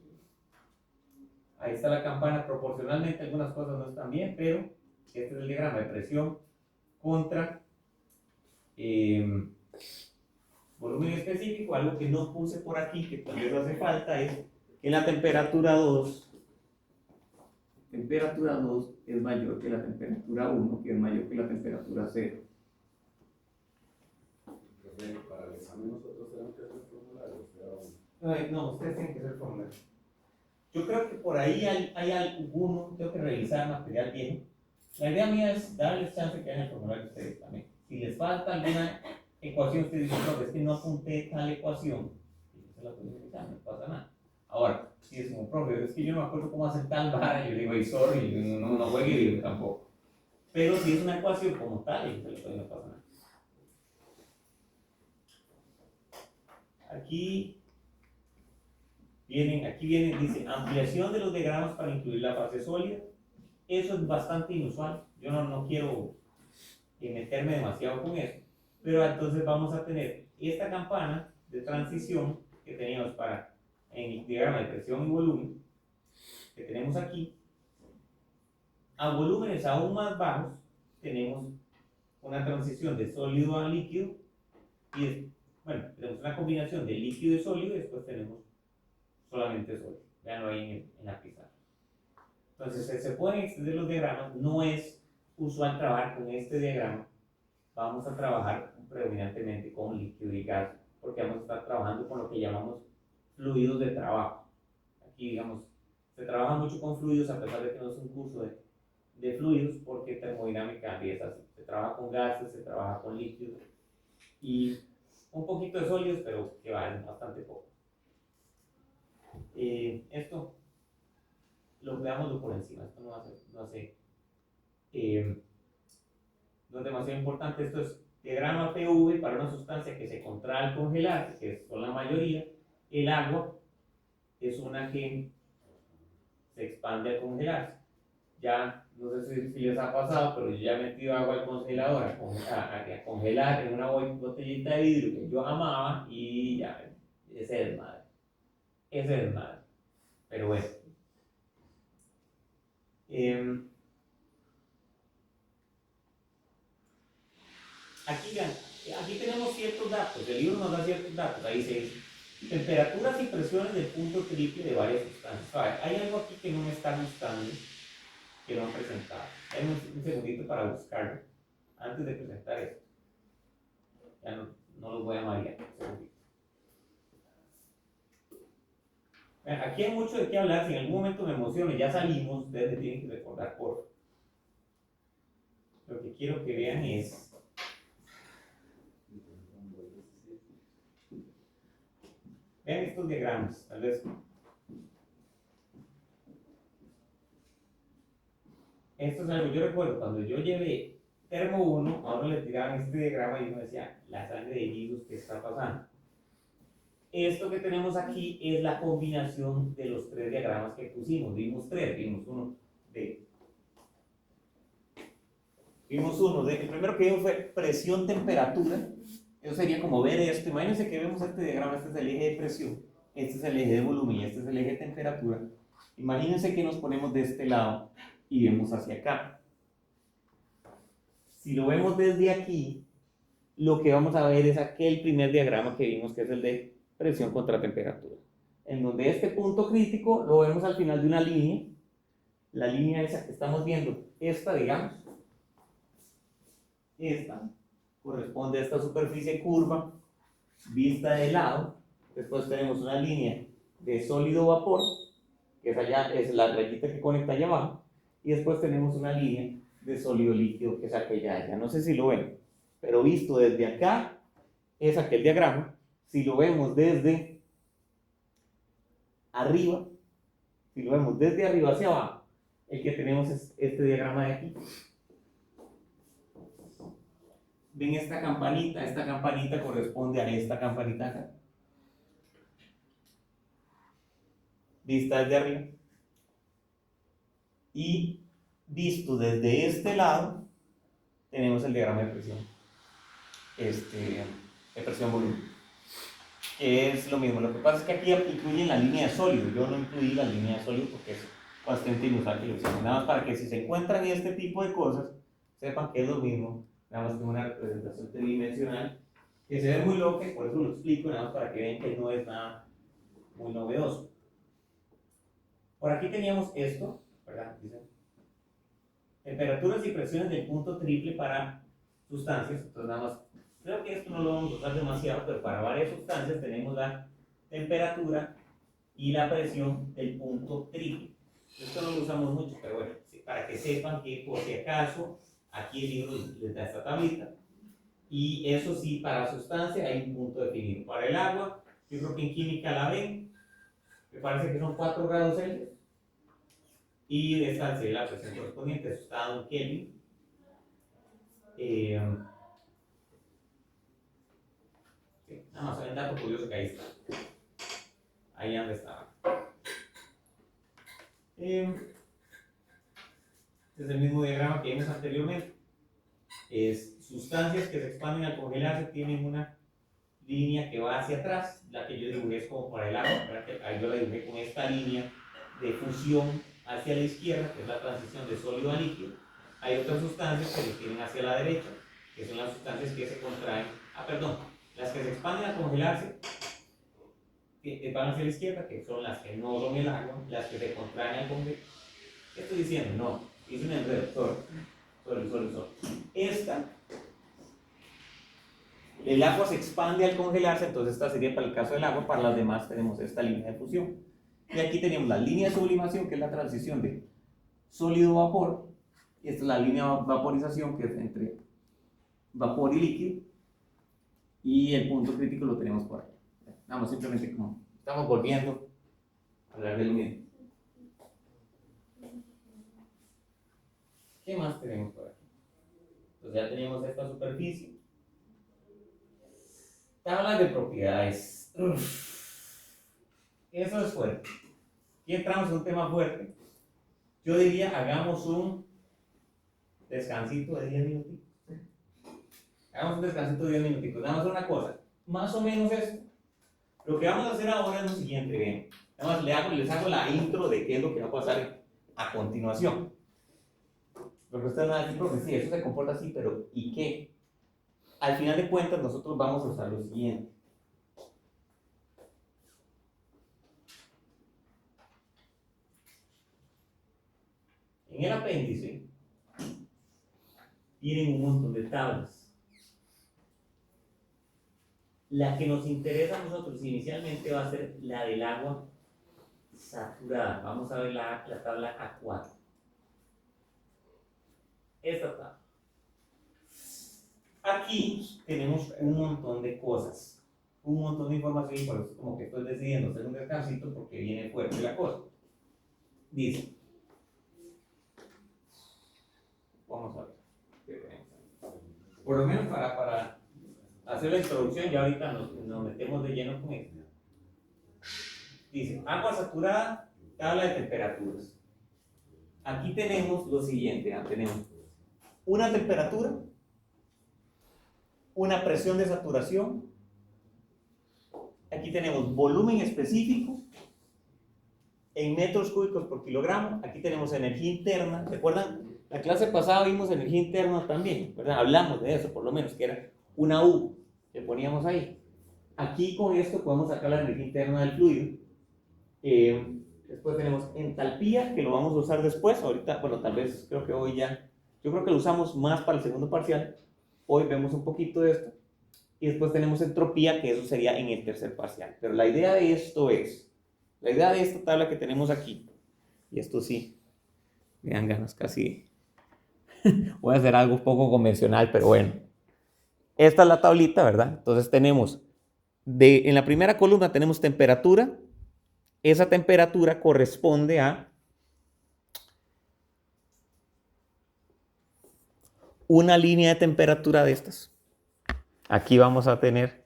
Ahí está la campana, proporcionalmente algunas cosas no están bien, pero este es el diagrama de presión contra volumen específico. Algo que no puse por aquí, que tal vez hace falta, es que la temperatura 2 es mayor que la temperatura 1, que es mayor que la temperatura 0. Entonces, para el examen nosotros tenemos que hacer el formulario. No, ustedes tienen que hacer el formulario. Yo creo que por ahí hay alguno, tengo que revisar material viejo. La idea mía es darles chance que hagan el formulario ustedes también. Si les falta alguna ecuación, ustedes dicen, no, es que no apunté tal ecuación, y se la pueden revisar, no pasa nada. Ahora, si es como profe, es que yo no me acuerdo cómo hacen tal vara, yo digo, sorry, no juegue tampoco. Pero si es una ecuación como tal, no pasa nada. Aquí viene, dice, ampliación de los diagramas para incluir la fase sólida. Eso es bastante inusual. Yo no quiero meterme demasiado con eso. Pero entonces vamos a tener esta campana de transición que teníamos en el diagrama de presión y volumen, que tenemos aquí. A volúmenes aún más bajos, tenemos una transición de sólido a líquido. Y tenemos una combinación de líquido y sólido, y después tenemos solamente sólido. Veanlo ahí en la pizarra. Entonces, se pueden extender los diagramas. No es usual trabajar con este diagrama. Vamos a trabajar predominantemente con líquido y gas, porque vamos a estar trabajando con lo que llamamos fluidos de trabajo. Aquí, digamos, se trabaja mucho con fluidos, a pesar de que no es un curso de fluidos porque termodinámica es así. Se trabaja con gases, se trabaja con líquidos y un poquito de sólidos, pero que valen bastante poco. Esto veámoslo por encima, esto no es demasiado importante. Esto es diagrama PV para una sustancia que se contrae al congelarse, que son la mayoría. El agua es una que se expande al congelarse. Ya, no sé si les ha pasado, pero yo ya he metido agua al congelador a congelar en una botellita de vidrio que yo amaba y ya, ese desmadre. Pero bueno. Aquí tenemos ciertos datos, el libro nos da ciertos datos, ahí dice temperaturas y presiones del punto triple de varias sustancias. Hay algo aquí que no me está gustando, que no han presentado. Hay un segundito para buscarlo, antes de presentar esto. Ya no los voy a marear, un segundito. Aquí hay mucho de qué hablar, si en algún momento me emociono y ya salimos, ustedes tienen que recordar por. Lo que quiero que vean es. Vean estos diagramas, tal vez. Esto es algo, yo recuerdo cuando yo llevé termo 1, a uno le tiraban este diagrama y uno decía, la sangre de Jesús, ¿qué está pasando? Esto que tenemos aquí es la combinación de los tres diagramas que pusimos. Vimos uno de. El primero que vimos fue presión-temperatura. Eso sería como ver esto. Imagínense que vemos este diagrama, este es el eje de presión, este es el eje de volumen y este es el eje de temperatura. Imagínense que nos ponemos de este lado y vemos hacia acá. Si lo vemos desde aquí, lo que vamos a ver es aquel primer diagrama que vimos, que es el de presión contra temperatura, en donde este punto crítico lo vemos al final de una línea. La línea esa que estamos viendo, esta digamos, esta corresponde a esta superficie curva vista de lado. Después tenemos una línea de sólido vapor, que es allá, es la rayita que conecta allá abajo, y después tenemos una línea de sólido líquido, que es aquella allá. No sé si lo ven, pero visto desde acá es aquel diagrama. Si lo vemos desde arriba, hacia abajo, el que tenemos es este diagrama de aquí. Ven esta campanita corresponde a esta campanita acá. Vista desde arriba. Y visto desde este lado, tenemos el diagrama de presión. De presión-volumen. Que es lo mismo. Lo que pasa es que aquí incluyen la línea de sólido. Yo no incluí la línea de sólido porque es bastante inusual que lo hicimos. Nada más para que si se encuentran este tipo de cosas, sepan que es lo mismo. Nada más que una representación tridimensional que se ve muy loca, por eso lo explico, nada más para que vean que no es nada muy novedoso. Por aquí teníamos esto, ¿verdad? Dicen temperaturas y presiones del punto triple para sustancias. Entonces nada más, creo que esto no lo vamos a usar demasiado, pero para varias sustancias tenemos la temperatura y la presión del punto triple. Esto no lo usamos mucho, pero bueno, para que sepan que por si acaso aquí el libro les da esta tablita. Y eso sí, para sustancia hay un punto definido. Para el agua, yo creo que en química la ven, me parece que son 4 grados Celsius. Y de esta sería la presión correspondiente, eso está dado en Kelvin. Nada más hay un dato curioso que ahí está. Ahí donde estaba. Es el mismo diagrama que vimos anteriormente. Sustancias que se expanden al congelarse tienen una línea que va hacia atrás. La que yo dibujé es como para el agua. Ahí yo la dibujé con esta línea de fusión hacia la izquierda, que es la transición de sólido a líquido. Hay otras sustancias que se tienen hacia la derecha, que son las sustancias que se contraen. Las que se expanden al congelarse van hacia la izquierda, que son las que no son el agua, las que se contraen al congelarse. ¿Qué estoy diciendo? No, hice un enredo. El agua se expande al congelarse, entonces esta sería para el caso del agua. Para las demás tenemos esta línea de fusión. Y aquí tenemos la línea de sublimación, que es la transición de sólido a vapor, Y esta es la línea de vaporización que es entre vapor y líquido. Y el punto crítico lo tenemos por ahí. Vamos, simplemente como estamos volviendo a hablar del mismo. ¿Qué más tenemos por aquí? Pues ya tenemos esta superficie. Tablas de propiedades. Eso es fuerte. Aquí entramos en un tema fuerte. Yo diría, hagamos un descansito de 10 minutitos. Hagamos un descansito de 10 minutitos. Vamos a hacer una cosa. Más o menos esto. Lo que vamos a hacer ahora es lo siguiente. Bien. Además, les hago la intro de qué es lo que va a pasar a continuación. Porque ustedes van a decir, profe, sí, eso se comporta así, pero ¿y qué? Al final de cuentas, nosotros vamos a usar lo siguiente. En el apéndice tienen un montón de tablas. La que nos interesa a nosotros inicialmente va a ser la del agua saturada. Vamos a ver la tabla A4. Esta tabla. Aquí tenemos un montón de cosas, un montón de información y por eso como que estoy decidiendo hacer un descansito porque viene fuerte la cosa. Dice, vamos a ver qué tenemos ahí. Por lo menos para hacer la introducción, ya ahorita nos metemos de lleno con esto. Dice, agua saturada, tabla de temperaturas. Aquí tenemos lo siguiente, tenemos una temperatura, una presión de saturación, aquí tenemos volumen específico en metros cúbicos por kilogramo, aquí tenemos energía interna. ¿Recuerdan? La clase pasada vimos energía interna también, ¿verdad? Hablamos de eso, por lo menos, que era una U que poníamos ahí. Aquí con esto podemos sacar la energía interna del fluido. Después tenemos entalpía, que lo vamos a usar después. Ahorita, bueno, tal vez creo que hoy ya, yo creo que lo usamos más para el segundo parcial. Hoy vemos un poquito de esto. Y después tenemos entropía, que eso sería en el tercer parcial. Pero la idea de esto es, la idea de esta tabla que tenemos aquí, y esto sí, me dan ganas casi, voy a hacer algo poco convencional, pero bueno. Esta es la tablita, ¿verdad? Entonces tenemos, en la primera columna tenemos temperatura. Esa temperatura corresponde a una línea de temperatura de estas. Aquí vamos a tener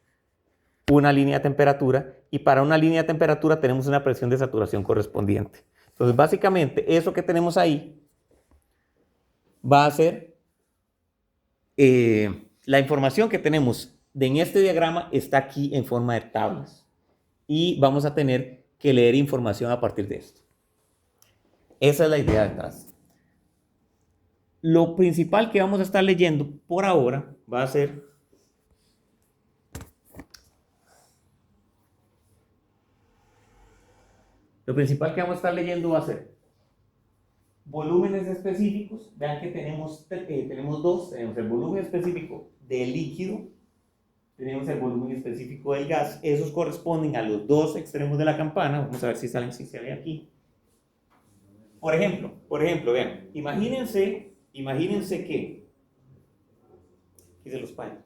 una línea de temperatura y para una línea de temperatura tenemos una presión de saturación correspondiente. Entonces, básicamente, eso que tenemos ahí va a ser la información que tenemos en este diagrama está aquí en forma de tablas y vamos a tener que leer información a partir de esto. Esa es la idea detrás. Lo principal que vamos a estar leyendo por ahora va a ser volúmenes específicos. Vean que tenemos dos. Tenemos el volumen específico del líquido, tenemos el volumen específico del gas. Esos corresponden a los dos extremos de la campana. Vamos a ver si sale aquí. Por ejemplo, vean, imagínense que, aquí se los paños.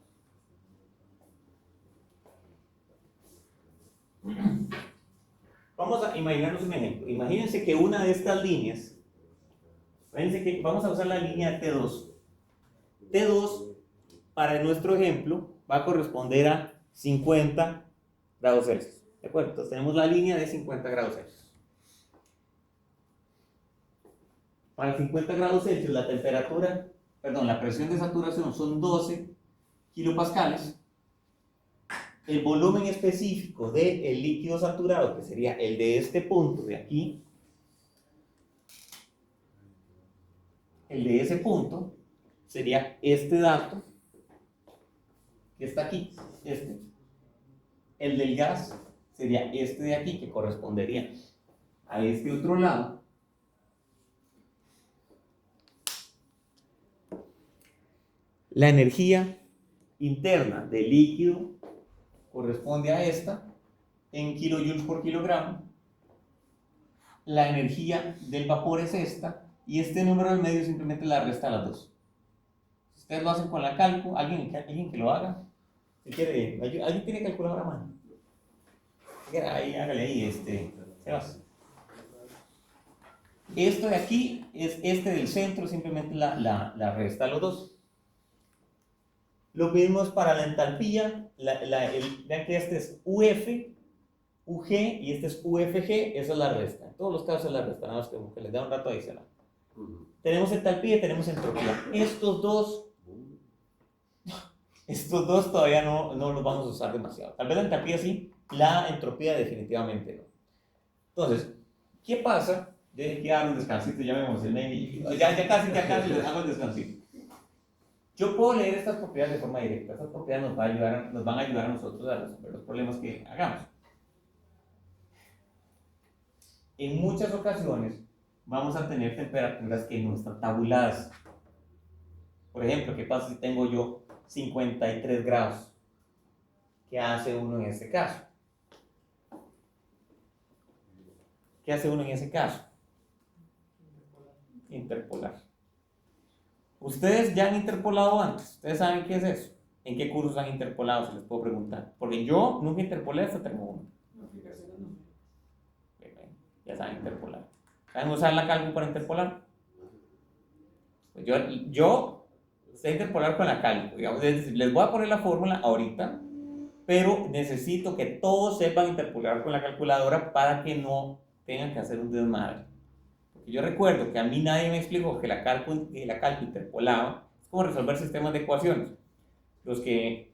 Vamos a imaginarnos un ejemplo. Imagínense que una de estas líneas, vamos a usar la línea T2. T2, para nuestro ejemplo, va a corresponder a 50 grados Celsius. ¿De acuerdo? Entonces tenemos la línea de 50 grados Celsius. Para 50 grados Celsius la presión de saturación son 12 kilopascales. El volumen específico del líquido saturado, que sería el de este punto de aquí, el de ese punto, sería este dato que está aquí, este. El del gas sería este de aquí, que correspondería a este otro lado. La energía interna del líquido corresponde a esta en kilojoules por kilogramo. La energía del vapor es esta y este número del medio simplemente la resta a las dos. Si ustedes lo hacen con la calco, alguien que lo haga, si quiere, ¿alguien tiene calculadora a mano? Si quiere, ahí, hágale ahí, Sebas. Esto de aquí es este del centro, simplemente la resta a los dos. Lo mismo es para la entalpía, vean que este es UF, UG y este es UFG, eso es la resta. En todos los casos es la resta, nada más que les da un rato adicional. Tenemos entalpía y tenemos entropía. Estos dos todavía no los vamos a usar demasiado. Tal vez la entalpía sí, la entropía definitivamente no. Entonces, ¿qué pasa? Yo dije que iba a dar un descansito, ya me emocioné. Ya casi les hago el descansito. Yo puedo leer estas propiedades de forma directa. Estas propiedades nos van a ayudar a nosotros a resolver los problemas que hagamos. En muchas ocasiones vamos a tener temperaturas que no están tabuladas. Por ejemplo, ¿qué pasa si tengo yo 53 grados? ¿Qué hace uno en este caso? ¿Qué hace uno en ese caso? Interpolar. Ustedes ya han interpolado antes. Ustedes saben qué es eso. ¿En qué cursos han interpolado? Se les puedo preguntar. Porque yo nunca interpolé hasta termómetro. Ya saben interpolar. ¿Saben usar la calco para interpolar? Pues yo sé interpolar con la calco. Digamos, es decir, les voy a poner la fórmula ahorita, pero necesito que todos sepan interpolar con la calculadora para que no tengan que hacer un desmadre. Porque yo recuerdo que a mí nadie me explicó que la calco interpolaba. Es como resolver sistemas de ecuaciones. Los que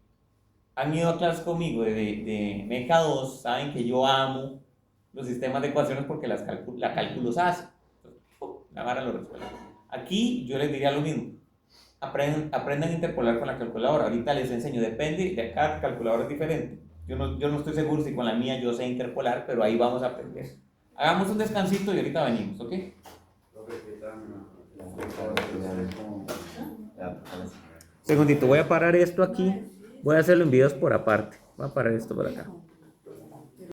han ido a clases conmigo de Meca 2 saben que yo amo los sistemas de ecuaciones porque la cálculo los hace. Entonces, la vara lo resuelve. Aquí yo les diría lo mismo. Aprendan a interpolar con la calculadora. Ahorita les enseño, depende, de cada calculadora es diferente. Yo no estoy seguro si con la mía yo sé interpolar, pero ahí vamos a aprender. Hagamos un descansito y ahorita venimos, ¿ok? Segundito, voy a parar esto aquí. Voy a hacerlo en videos por aparte. Voy a parar esto por acá.